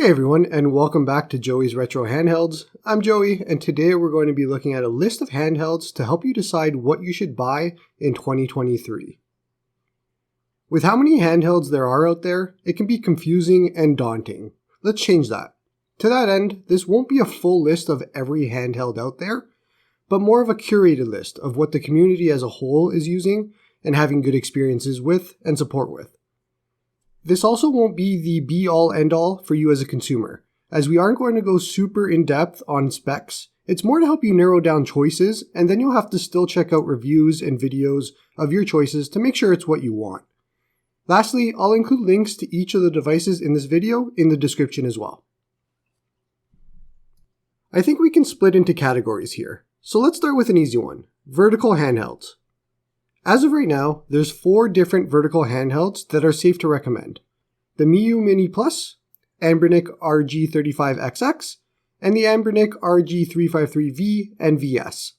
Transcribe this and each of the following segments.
Hey everyone, and welcome back to Joey's Retro Handhelds. I'm Joey, and today we're going to be looking at a list of handhelds to help you decide what you should buy in 2023. With how many handhelds there are out there, it can be confusing and daunting. Let's change that. To that end, this won't be a full list of every handheld out there, but more of a curated list of what the community as a whole is using and having good experiences with and support with. This also won't be the be-all end-all for you as a consumer, as we aren't going to go super in-depth on specs. It's more to help you narrow down choices, and then you'll have to still check out reviews and videos of your choices to make sure it's what you want. Lastly, I'll include links to each of the devices in this video in the description as well. I think we can split into categories here, so let's start with an easy one, vertical handhelds. As of right now, there's 4 different vertical handhelds that are safe to recommend. The Miyoo Mini Plus, Anbernic RG35XX, and the Anbernic RG353V and VS.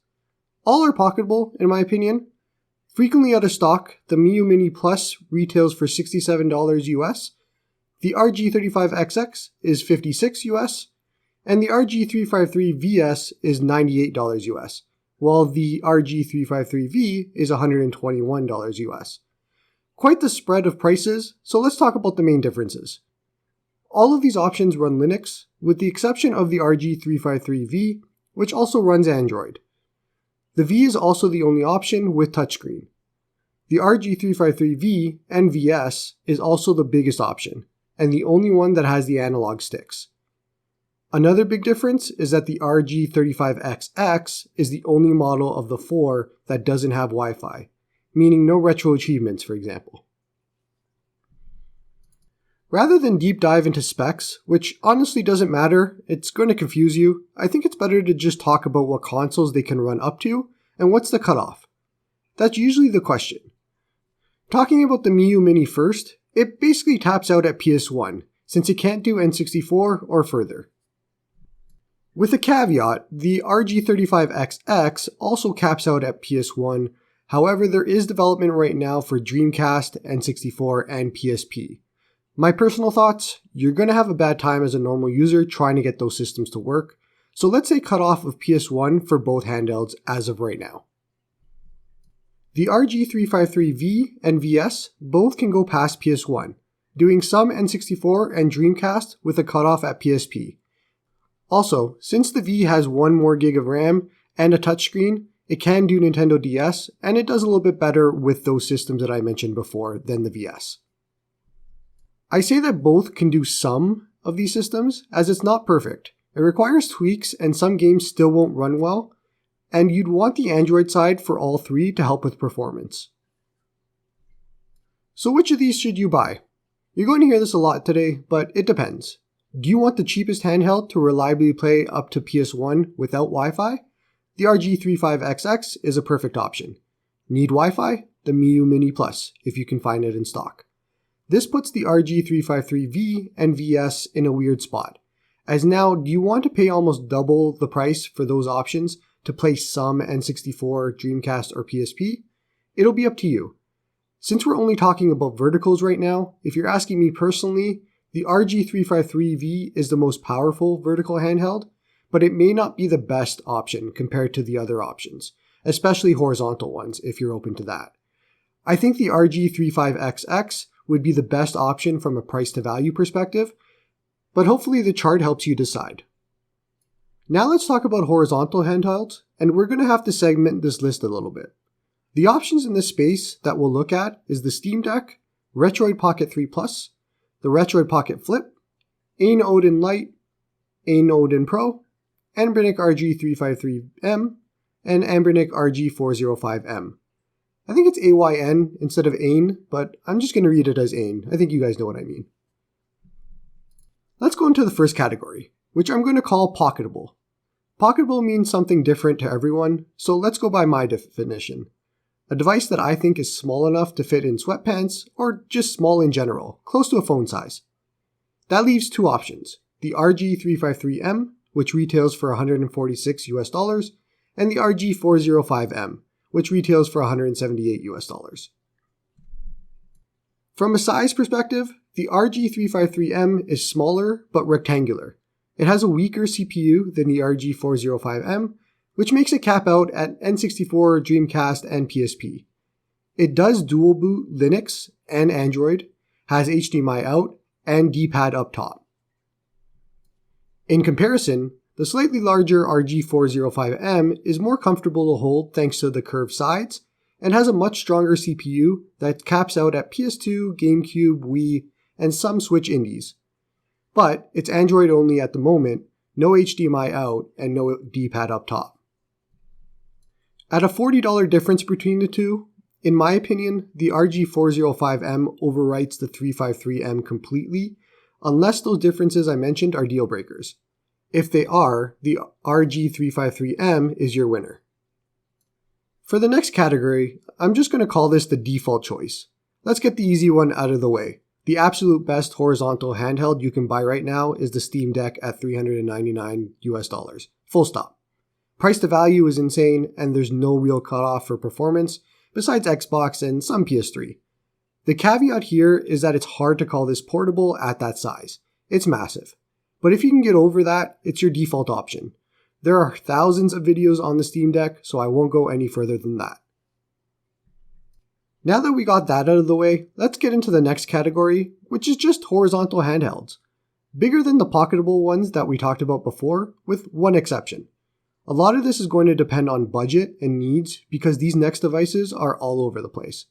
All are pocketable, in my opinion. Frequently out of stock, the Miyoo Mini Plus retails for $67 US, the RG35XX is $56 US, and the RG353VS is $98 US. While the RG353V is $121 US. Quite the spread of prices, so let's talk about the main differences. All of these options run Linux, with the exception of the RG353V, which also runs Android. The V is also the only option with touchscreen. The RG353V and VS is also the biggest option, and the only one that has the analog sticks. Another big difference is that the RG35XX is the only model of the 4 that doesn't have Wi-Fi, meaning no retro achievements, for example. Rather than deep dive into specs, which honestly doesn't matter, it's going to confuse you, I think it's better to just talk about what consoles they can run up to and what's the cutoff. That's usually the question. Talking about the Miyoo Mini first, it basically taps out at PS1, since it can't do N64 or further. With a caveat, the RG35XX also caps out at PS1, however there is development right now for Dreamcast, N64, and PSP. My personal thoughts, you're going to have a bad time as a normal user trying to get those systems to work, so let's say cutoff of PS1 for both handhelds as of right now. The RG353V and VS both can go past PS1, doing some N64 and Dreamcast with a cutoff at PSP. Also, since the V has 1 more gig of RAM and a touchscreen, it can do Nintendo DS, and it does a little bit better with those systems that I mentioned before than the VS. I say that both can do some of these systems, as it's not perfect. It requires tweaks and some games still won't run well, and you'd want the Android side for all 3 to help with performance. So which of these should you buy? You're going to hear this a lot today, but it depends. Do you want the cheapest handheld to reliably play up to PS1 without Wi-Fi? The RG35XX is a perfect option. Need Wi-Fi? The Miyoo Mini Plus, if you can find it in stock. This puts the RG353V and VS in a weird spot, as now do you want to pay almost double the price for those options to play some N64, Dreamcast, or PSP? It'll be up to you. Since we're only talking about verticals right now, if you're asking me personally, the RG353V is the most powerful vertical handheld, but it may not be the best option compared to the other options, especially horizontal ones if you're open to that. I think the RG35XX would be the best option from a price to value perspective, but hopefully the chart helps you decide. Now let's talk about horizontal handhelds, and we're going to have to segment this list a little bit. The options in this space that we'll look at is the Steam Deck, Retroid Pocket 3 Plus, the Retroid Pocket Flip, Ayn Odin Lite, Ayn Odin Pro, Anbernic RG353M, and Anbernic RG405M. I think it's AYN instead of Ayn, but I'm just going to read it as Ayn. I think you guys know what I mean. Let's go into the first category, which I'm going to call Pocketable. Pocketable means something different to everyone, so let's go by my definition. A device that I think is small enough to fit in sweatpants, or just small in general, close to a phone size. That leaves 2 options, the RG353M, which retails for $146 US, and the RG405M, which retails for $178 US. From a size perspective, The RG353M is smaller but rectangular. It has a weaker CPU than the RG405M, which makes it cap out at N64, Dreamcast, and PSP. It does dual boot Linux and Android, has HDMI out, and D-pad up top. In comparison, the slightly larger RG405M is more comfortable to hold thanks to the curved sides, and has a much stronger CPU that caps out at PS2, GameCube, Wii, and some Switch indies. But it's Android only at the moment, no HDMI out, and no D-pad up top. At a $40 difference between the two, in my opinion, the RG405M overwrites the 353M completely, unless those differences I mentioned are deal breakers. If they are, the RG353M is your winner. For the next category, I'm just going to call this the default choice. Let's get the easy one out of the way. The absolute best horizontal handheld you can buy right now is the Steam Deck at $399 Full stop. Price to value is insane, and there's no real cutoff for performance, besides Xbox and some PS3. The caveat here is that it's hard to call this portable at that size. It's massive. But if you can get over that, it's your default option. There are thousands of videos on the Steam Deck, so I won't go any further than that. Now that we got that out of the way, let's get into the next category, which is just horizontal handhelds. Bigger than the Pocketable ones that we talked about before, with one exception. A lot of this is going to depend on budget and needs because these next devices are all over the place.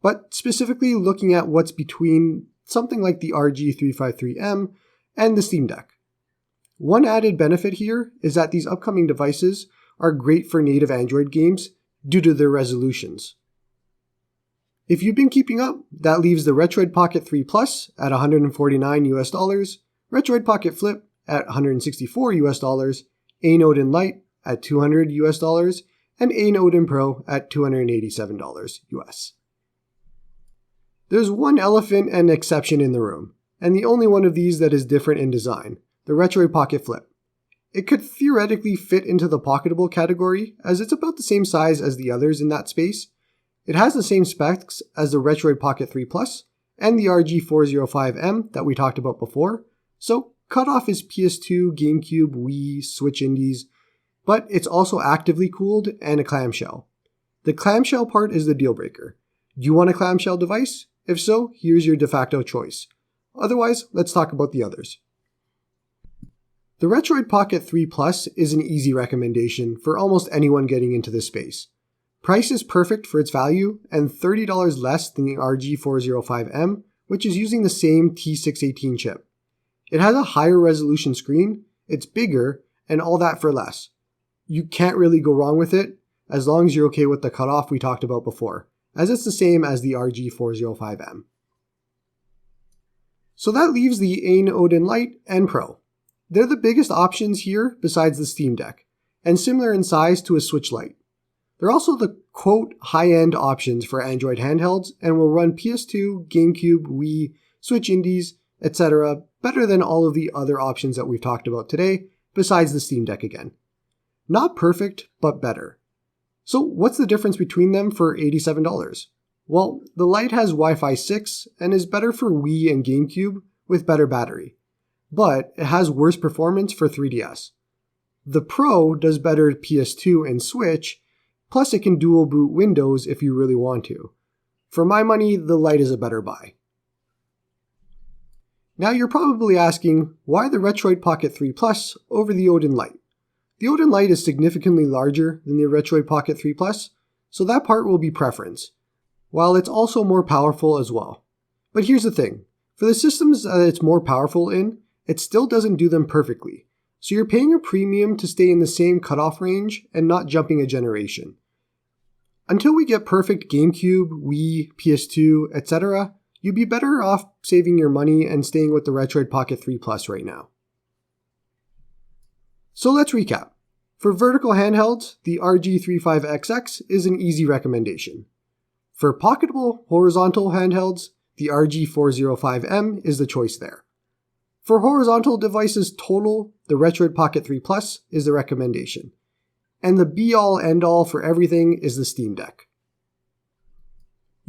But specifically looking at what's between something like the RG353M and the Steam Deck. One added benefit here is that these upcoming devices are great for native Android games due to their resolutions. If you've been keeping up, that leaves the Retroid Pocket 3 Plus at $149, Retroid Pocket Flip at $164, Ayn Odin Lite at $200, and Ayn Odin Pro at $287 US. There's one elephant and exception in the room, and the only one of these that is different in design, the Retroid Pocket Flip. It could theoretically fit into the Pocketable category, as it's about the same size as the others in that space. It has the same specs as the Retroid Pocket 3 Plus and the RG405M that we talked about before, so cutoff is PS2, GameCube, Wii, Switch indies, but it's also actively cooled and a clamshell. The clamshell part is the deal breaker. Do you want a clamshell device? If so, here's your de facto choice. Otherwise, let's talk about the others. The Retroid Pocket 3 Plus is an easy recommendation for almost anyone getting into this space. Price is perfect for its value and $30 less than the RG405M, which is using the same T618 chip. It has a higher resolution screen, it's bigger, and all that for less. You can't really go wrong with it, as long as you're okay with the cutoff we talked about before, as it's the same as the RG405M. So that leaves the Ayn Odin Lite and Pro. They're the biggest options here besides the Steam Deck, and similar in size to a Switch Lite. They're also the quote high-end options for Android handhelds and will run PS2, GameCube, Wii, Switch indies, etc. better than all of the other options that we've talked about today, besides the Steam Deck again. Not perfect, but better. So what's the difference between them for $87? Well, the Lite has Wi-Fi 6 and is better for Wii and GameCube with better battery, but it has worse performance for 3DS. The Pro does better PS2 and Switch, plus it can dual boot Windows if you really want to. For my money, the Lite is a better buy. Now you're probably asking, why the Retroid Pocket 3 Plus over the Odin Lite? The Odin Lite is significantly larger than the Retroid Pocket 3 Plus, so that part will be preference, while it's also more powerful as well. But here's the thing, for the systems that it's more powerful in, it still doesn't do them perfectly, so you're paying a premium to stay in the same cutoff range and not jumping a generation. Until we get perfect GameCube, Wii, PS2, etc., you'd be better off saving your money and staying with the Retroid Pocket 3 Plus right now. So let's recap. For vertical handhelds, the RG35XX is an easy recommendation. For pocketable horizontal handhelds, the RG405M is the choice there. For horizontal devices total, the Retroid Pocket 3 Plus is the recommendation. And the be-all end-all for everything is the Steam Deck.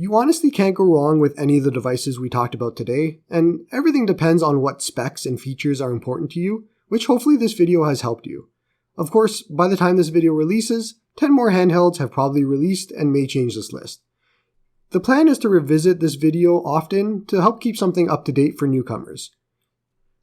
You honestly can't go wrong with any of the devices we talked about today, and everything depends on what specs and features are important to you, which hopefully this video has helped you. Of course, by the time this video releases, 10 more handhelds have probably released and may change this list. The plan is to revisit this video often to help keep something up to date for newcomers.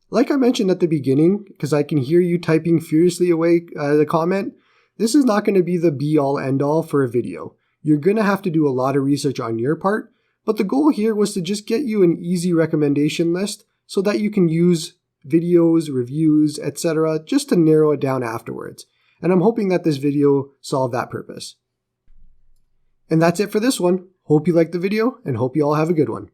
Like I mentioned at the beginning, because I can hear you typing furiously away the comment, this is not going to be the be-all end-all for a video. You're going to have to do a lot of research on your part, but the goal here was to just get you an easy recommendation list so that you can use videos, reviews, etc. just to narrow it down afterwards. And I'm hoping that this video solved that purpose. And that's it for this one. Hope you liked the video and hope you all have a good one.